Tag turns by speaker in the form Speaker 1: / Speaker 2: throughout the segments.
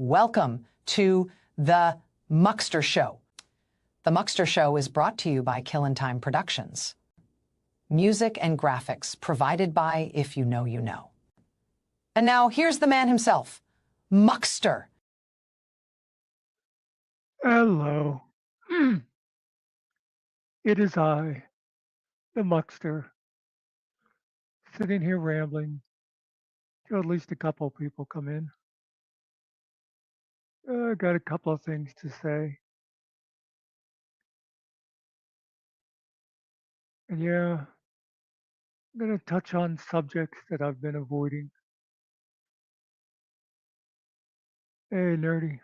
Speaker 1: Welcome to the Muckster Show. The Muckster Show is brought to you by Kill and Time Productions. Music and graphics provided by If You Know, You Know. And now here's the man himself, Muckster.
Speaker 2: Hello. It is I, the Muckster, sitting here rambling till at least a couple of people come in. I got a couple of things to say. And yeah, I'm going to touch on subjects that I've been avoiding. Hey, nerdy.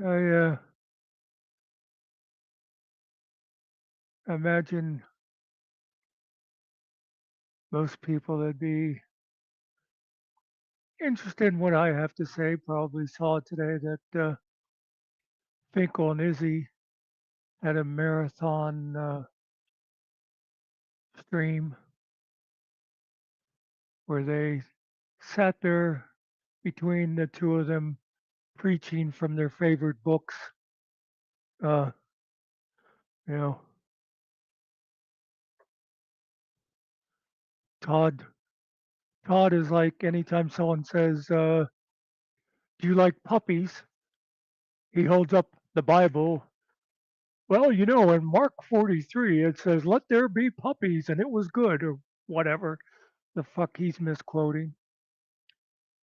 Speaker 2: I imagine most people that'd be interested in what I have to say probably saw today that Finkel and Izzy had a marathon stream where they sat there between the two of them preaching from their favorite books. Uh, you know, Todd. Todd is like anytime someone says, "Do you like puppies?" He holds up the Bible. Well, you know, in Mark 43, it says, "Let there be puppies," and it was good, or whatever the fuck he's misquoting.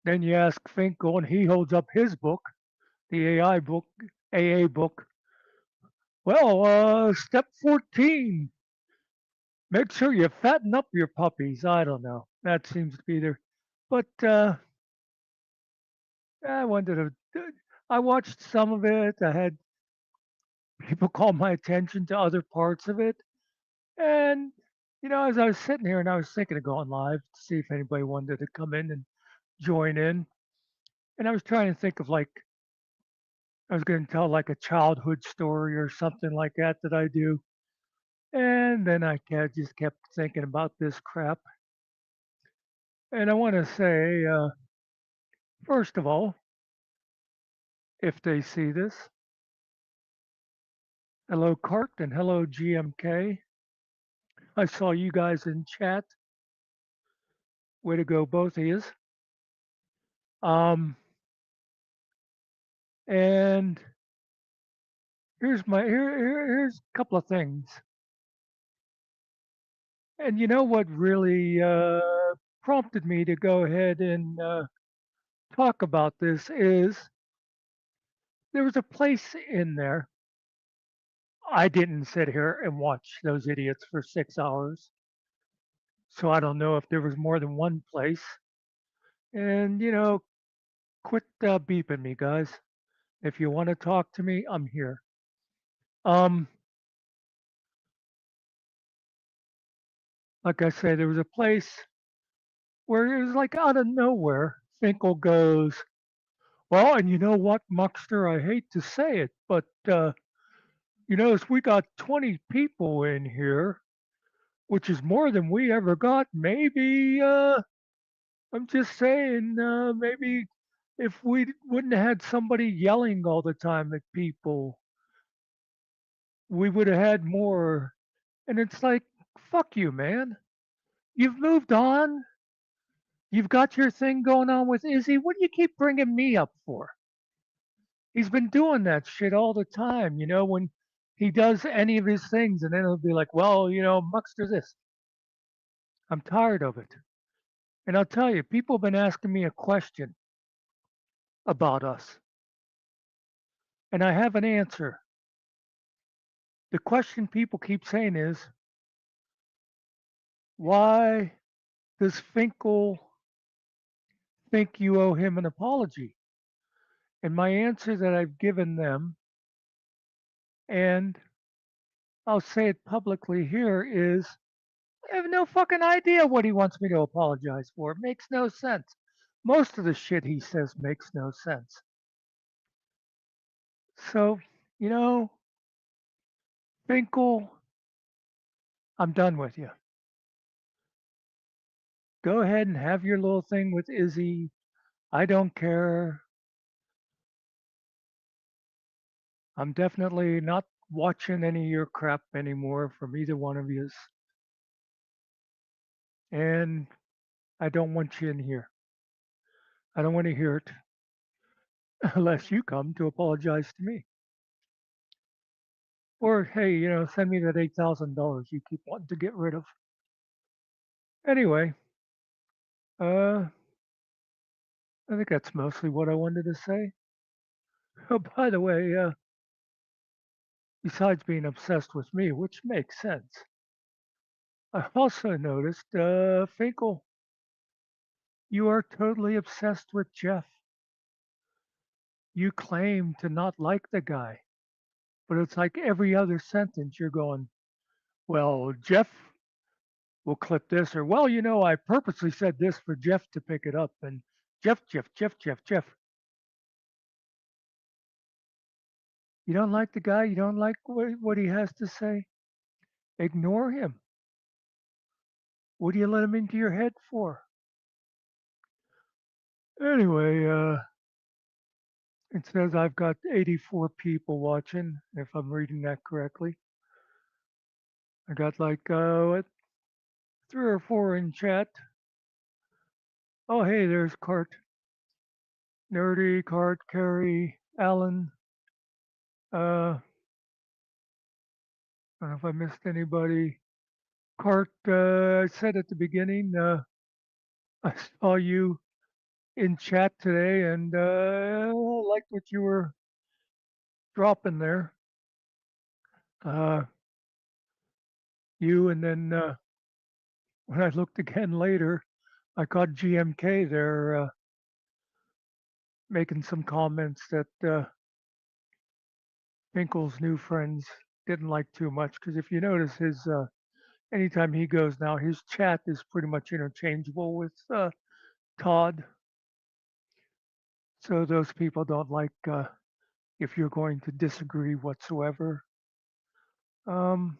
Speaker 2: Then you ask Finkel, and he holds up his book, the AA book. Well, step 14, make sure you fatten up your puppies. I don't know. That seems to be there. But I wanted to. I watched some of it. I had people call my attention to other parts of it, and as I was sitting here and I was thinking of going live to see if anybody wanted to come in and join in, and I was trying to think of like I was going to tell like a childhood story or something like that that I do, and then just kept thinking about this crap, and I want to say first of all, if they see this, hello Cart and hello GMK. I saw you guys in chat. Way to go, both of you. And here's a couple of things. And you know what really prompted me to go ahead and talk about this is there was a place in there. I didn't sit here and watch those idiots for 6 hours, so I don't know if there was more than one place. And quit beeping me, guys. If you want to talk to me, I'm here. Um, like I said, there was a place where it was like out of nowhere. Finkel goes, well, and you know what, Muckster, I hate to say it, but if we got 20 people in here, which is more than we ever got, maybe I'm just saying, maybe if we wouldn't have had somebody yelling all the time at people, we would have had more. And it's like, fuck you, man. You've moved on. You've got your thing going on with Izzy. What do you keep bringing me up for? He's been doing that shit all the time, when he does any of his things, and then he'll be like, well, Muckster this. I'm tired of it. And I'll tell you, people have been asking me a question about us, and I have an answer. The question people keep saying is, why does Finkel think you owe him an apology? And my answer that I've given them, and I'll say it publicly here, is I have no fucking idea what he wants me to apologize for. It makes no sense. Most of the shit he says makes no sense. So, Finkel, I'm done with you. Go ahead and have your little thing with Izzy. I don't care. I'm definitely not watching any of your crap anymore from either one of yous. And I don't want you in here. I don't want to hear it unless you come to apologize to me. Or, hey, send me that $8,000 you keep wanting to get rid of. Anyway, uh, I think that's mostly what I wanted to say. Oh, by the way, besides being obsessed with me, which makes sense, I also noticed, Finkel, you are totally obsessed with Jeff. You claim to not like the guy, but it's like every other sentence you're going, well, Jeff will clip this, or, well, I purposely said this for Jeff to pick it up, and Jeff. You don't like the guy? You don't like what he has to say? Ignore him. What do you let him into your head for? Anyway, it says I've got 84 people watching, if I'm reading that correctly. I got like what, 3 or 4 in chat. Oh, hey, there's Cart, Nerdy, Cart, Carrie, Alan. I don't know if I missed anybody. Cart, I said at the beginning, I saw you in chat today and liked what you were dropping there. Uh, you and then when I looked again later, I caught GMK there making some comments that Finkel's new friends didn't like too much. Because if you notice, his anytime he goes now, his chat is pretty much interchangeable with Todd. So those people don't like if you're going to disagree whatsoever. Um,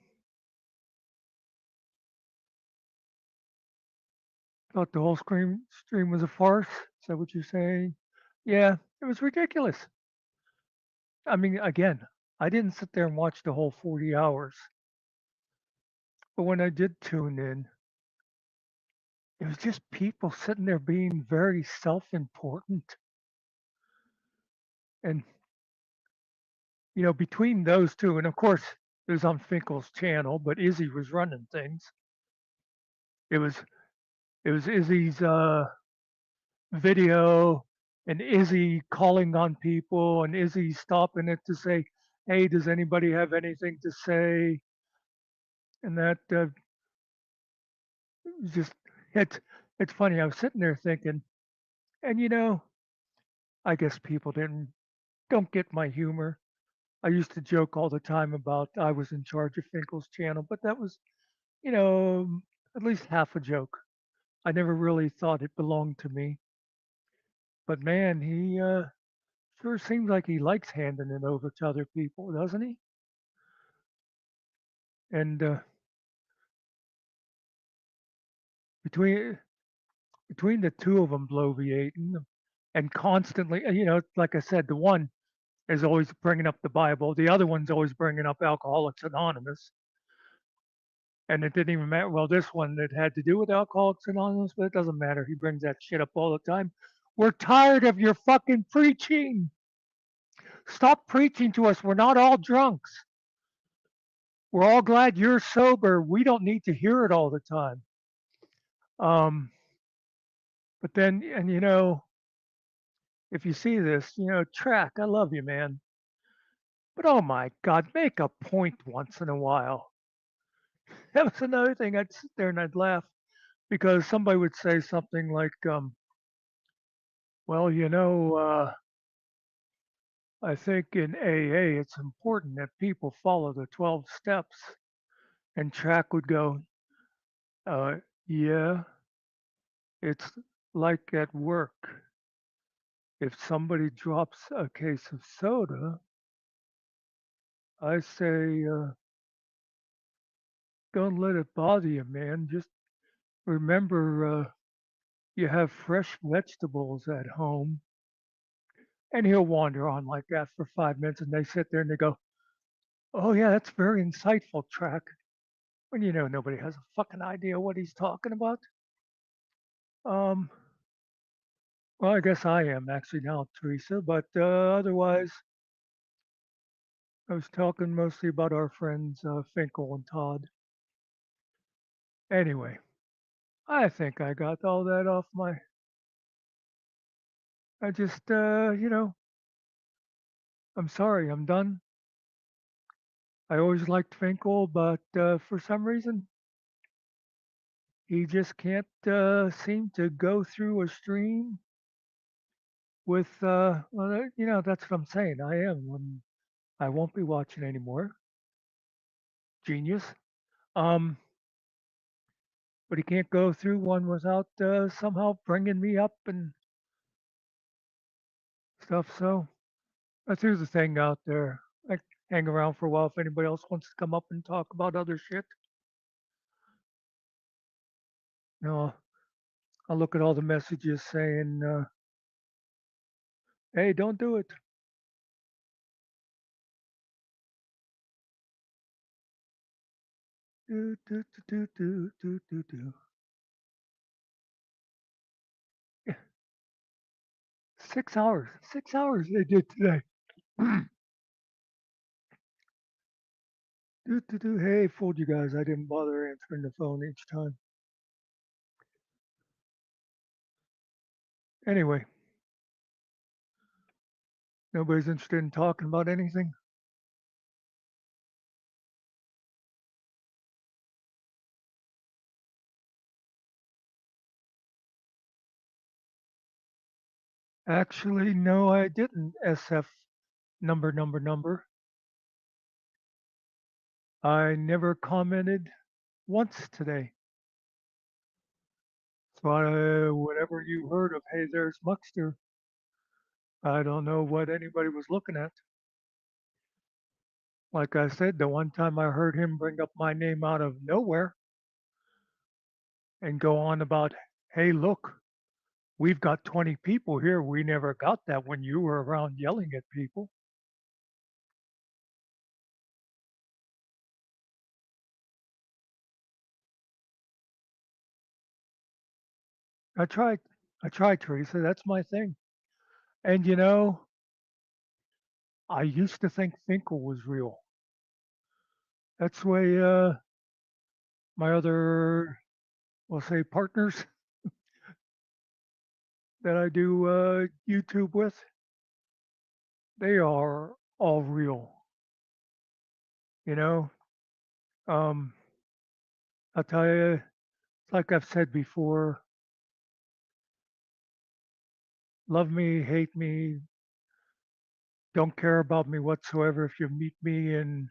Speaker 2: Thought the whole stream was a farce. Is that what you're saying? Yeah, it was ridiculous. I mean, again, I didn't sit there and watch the whole 40 hours, but when I did tune in, it was just people sitting there being very self-important. And between those two, and of course, it was on Finkel's channel, but Izzy was running things. It was Izzy's video and Izzy calling on people and Izzy stopping it to say, "Hey, does anybody have anything to say?" And that just it's funny. I was sitting there thinking, and I guess people don't get my humor. I used to joke all the time about I was in charge of Finkel's channel, but that was, you know, at least half a joke. I never really thought it belonged to me. But man, he sure seems like he likes handing it over to other people, doesn't he? And between between the two of them bloviating and constantly, like I said, the one is always bringing up the Bible, the other one's always bringing up Alcoholics Anonymous. And it didn't even matter. Well, this one that had to do with Alcoholics Anonymous, but it doesn't matter. He brings that shit up all the time. We're tired of your fucking preaching. Stop preaching to us. We're not all drunks. We're all glad you're sober. We don't need to hear it all the time. Um, but then, and if you see this, Track, I love you, man. But oh my God, make a point once in a while. That was another thing. I'd sit there and I'd laugh because somebody would say something like, well, I think in AA it's important that people follow the 12 steps. And Track would go, yeah, it's like at work. If somebody drops a case of soda, I say, don't let it bother you, man. Just remember you have fresh vegetables at home, and he'll wander on like that for 5 minutes, and they sit there and they go, "Oh yeah, that's very insightful, Track." When you know nobody has a fucking idea what he's talking about. Um, well, I guess I am actually now, Teresa, but otherwise, I was talking mostly about our friends Finkel and Todd. Anyway, I think I got all that off my. I just, I'm sorry, I'm done. I always liked Finkel, but for some reason, he just can't seem to go through a stream with, well, that's what I'm saying. I am. I won't be watching anymore. Genius. Um, but he can't go through one without somehow bringing me up and stuff. So I threw the thing out there. I hang around for a while if anybody else wants to come up and talk about other shit. You know, I'll look at all the messages saying, "Hey, don't do it." Do, do, do, do, do, do, do. Yeah, 6 hours. 6 hours they did today. Do, do, do. Hey, fooled you guys. I didn't bother answering the phone each time. Anyway, nobody's interested in talking about anything. Actually, no, I didn't. SF number. I never commented once today. So whatever you heard of, hey, there's Muckster, I don't know what anybody was looking at. Like I said, the one time I heard him bring up my name out of nowhere and go on about, hey, look, we've got 20 people here. We never got that when you were around yelling at people. I tried. I tried, Teresa. That's my thing. And I used to think Finkel was real. That's the way my other, we'll say, partners that I do YouTube with, they are all real. You know, um, I'll tell you, it's like I've said before, love me, hate me, don't care about me whatsoever. If you meet me in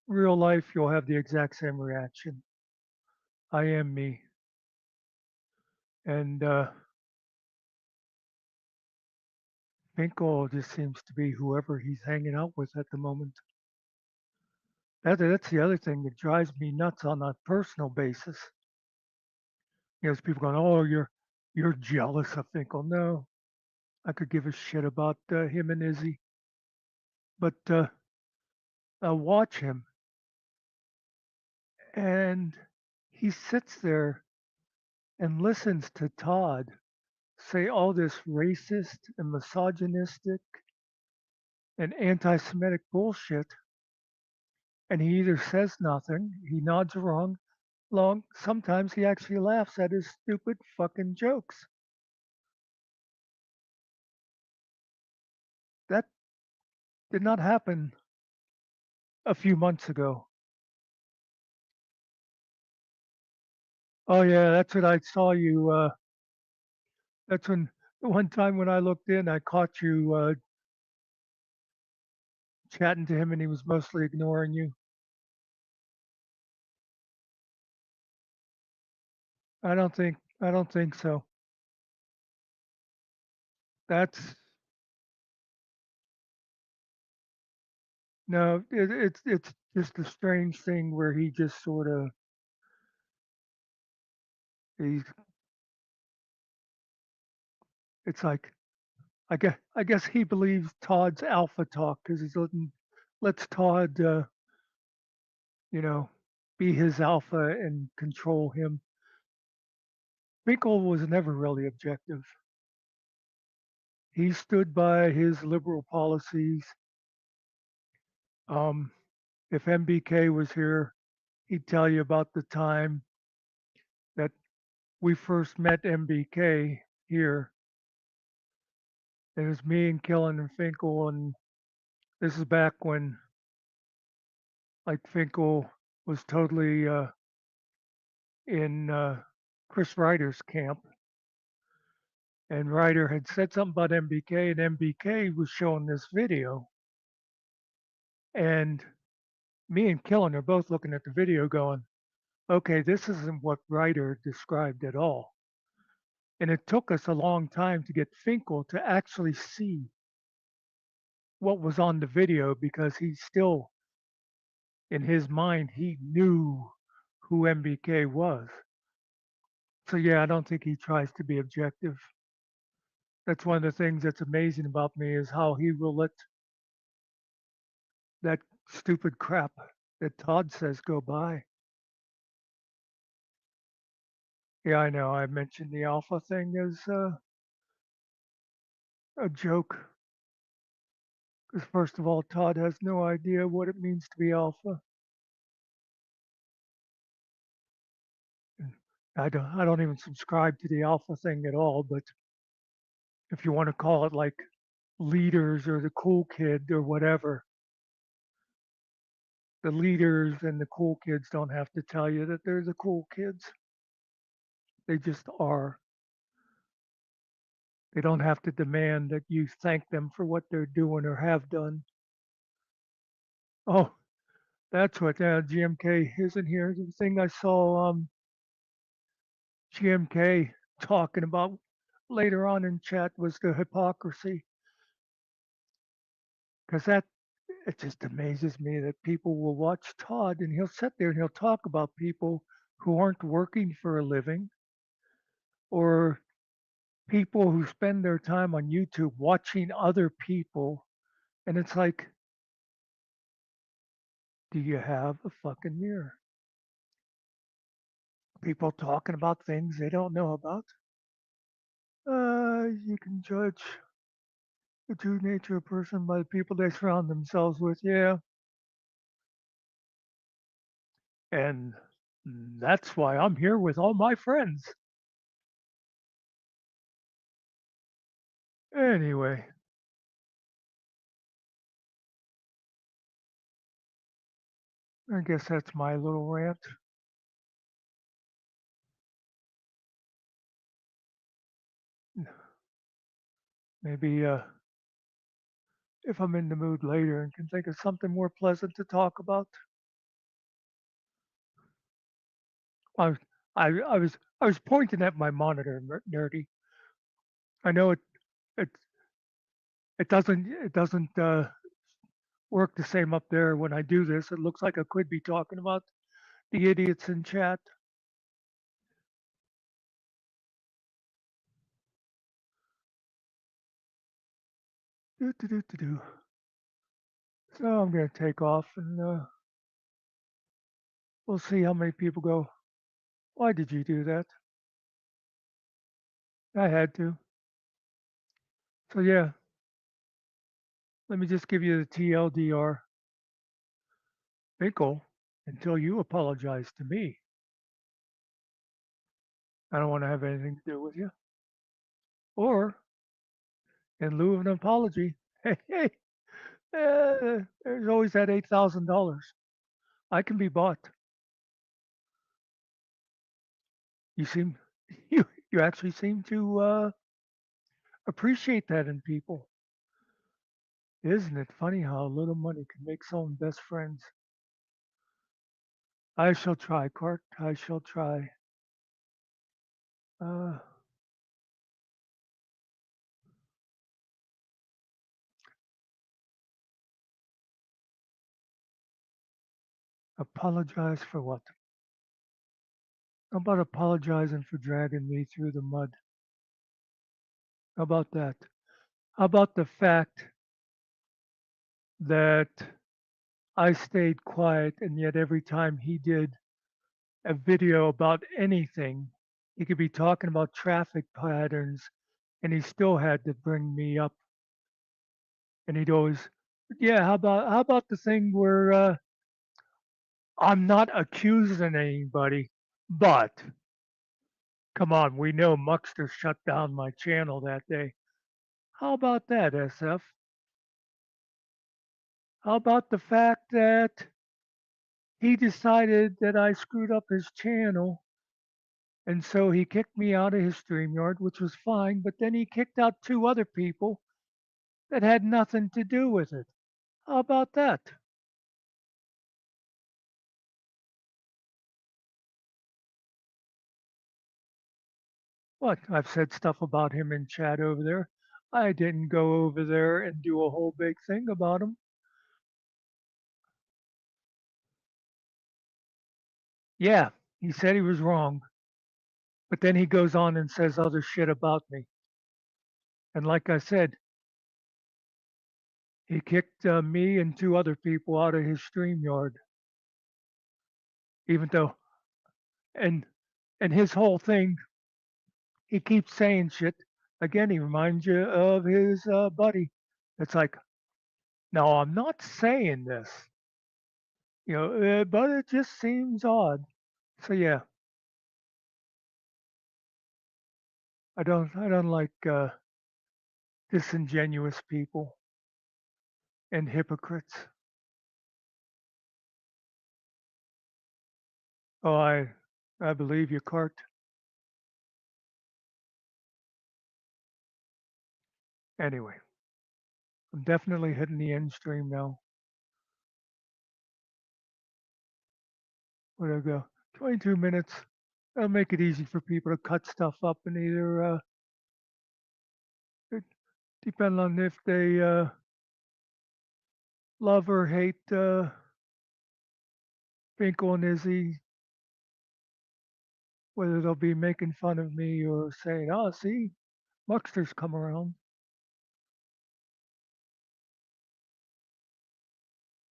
Speaker 2: real life, you'll have the exact same reaction. I am me. And Finkel just seems to be whoever he's hanging out with at the moment. That's the other thing that drives me nuts on a personal basis. There's people going, "Oh, you're jealous of Finkel." No, I could give a shit about him and Izzy, but I watch him, and he sits there and listens to Todd say all this racist and misogynistic and anti-Semitic bullshit, and he either says nothing, he nods along, sometimes he actually laughs at his stupid fucking jokes. That did not happen a few months ago. Oh yeah, that's what I saw you. That's when the one time when I looked in, I caught you chatting to him, and he was mostly ignoring you. I don't think so. That's no, it's just a strange thing where he just sort of he's It's like I guess he believes Todd's alpha talk because he's letting lets Todd you know be his alpha and control him. Finkel was never really objective. He stood by his liberal policies. Um, if MBK was here, he'd tell you about the time that we first met MBK here. It was me and Killen and Finkel, and this is back when like Finkel was totally in Chris Ryder's camp, and Ryder had said something about MBK, and MBK was showing this video, and me and Killen are both looking at the video, going, "Okay, this isn't what Ryder described at all." And it took us a long time to get Finkel to actually see what was on the video because he still, in his mind, he knew who MBK was. So yeah, I don't think he tries to be objective. That's one of the things that's amazing about me is how he will let that stupid crap that Todd says go by. Yeah, I know. I mentioned the alpha thing as a joke because first of all, Todd has no idea what it means to be alpha. And I don't even subscribe to the alpha thing at all. But if you want to call it like leaders or the cool kid or whatever, the leaders and the cool kids don't have to tell you that they're the cool kids. They just are. They don't have to demand that you thank them for what they're doing or have done. Oh, that's what GMK isn't here. The thing I saw GMK talking about later on in chat was the hypocrisy. Because that it just amazes me that people will watch Todd and he'll sit there and he'll talk about people who aren't working for a living or people who spend their time on YouTube watching other people. And it's like, do you have a fucking mirror? People talking about things they don't know about. You can judge the true nature of a person by the people they surround themselves with. Yeah. And that's why I'm here with all my friends. Anyway, I guess that's my little rant. Maybe if I'm in the mood later and can think of something more pleasant to talk about. I, I was pointing at my monitor, nerdy. I know it it doesn't work the same up there when I do this. It looks like I could be talking about the idiots in chat. Do, do, do, do, do. So I'm gonna take off and we'll see how many people go. Why did you do that? I had to. So yeah, let me just give you the TLDR. Finkel, until you apologize to me, I don't want to have anything to do with you. Or in lieu of an apology, hey, hey, there's always that $8,000. I can be bought. You seem, you actually seem to appreciate that in people. Isn't it funny how little money can make someone best friends? I shall try, Clark. I shall try. Uh, apologize for what? How about apologizing for dragging me through the mud? How about that? How about the fact that I stayed quiet, and yet every time he did a video about anything, he could be talking about traffic patterns, and he still had to bring me up. And he'd always, yeah, how about the thing where I'm not accusing anybody, but come on, we know Muckster shut down my channel that day. How about that, SF? How about the fact that he decided that I screwed up his channel, and so he kicked me out of his StreamYard, which was fine, but then he kicked out 2 other people that had nothing to do with it. How about that? What? I've said stuff about him in chat over there. I didn't go over there and do a whole big thing about him. Yeah, he said he was wrong, but then he goes on and says other shit about me. And like I said, he kicked me and 2 other people out of his StreamYard, even though, and and his whole thing, he keeps saying shit. Again, he reminds you of his buddy. It's like, no, I'm not saying this, but it just seems odd. So yeah, I don't like disingenuous people and hypocrites. Oh, I believe you, Cart. Anyway, I'm definitely hitting the end stream now. Where'd I go? 22 minutes. That'll make it easy for people to cut stuff up and either it depend on if they love or hate Finkel and Izzy, whether they'll be making fun of me or saying, "Oh, see, Muckster's come around."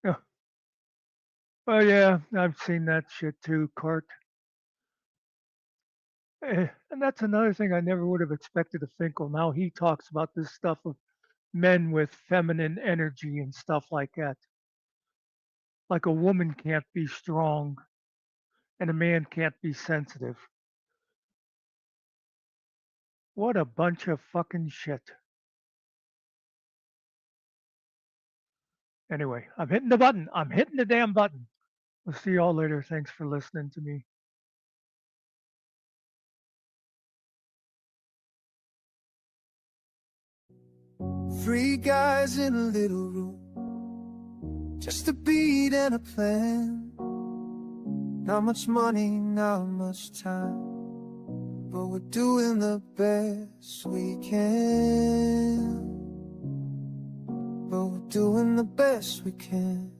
Speaker 2: Yeah. Well, yeah, I've seen that shit too, Cart. And that's another thing I never would have expected of Finkel. Now he talks about this stuff of men with feminine energy and stuff like that. Like a woman can't be strong and a man can't be sensitive. What a bunch of fucking shit. Anyway, I'm hitting the button. I'm hitting the damn button. We'll see y'all later. Thanks for listening to me.
Speaker 3: Three guys in a little room, just a beat and a plan. Not much money, not much time, but we're doing the best we can. But we're doing the best we can.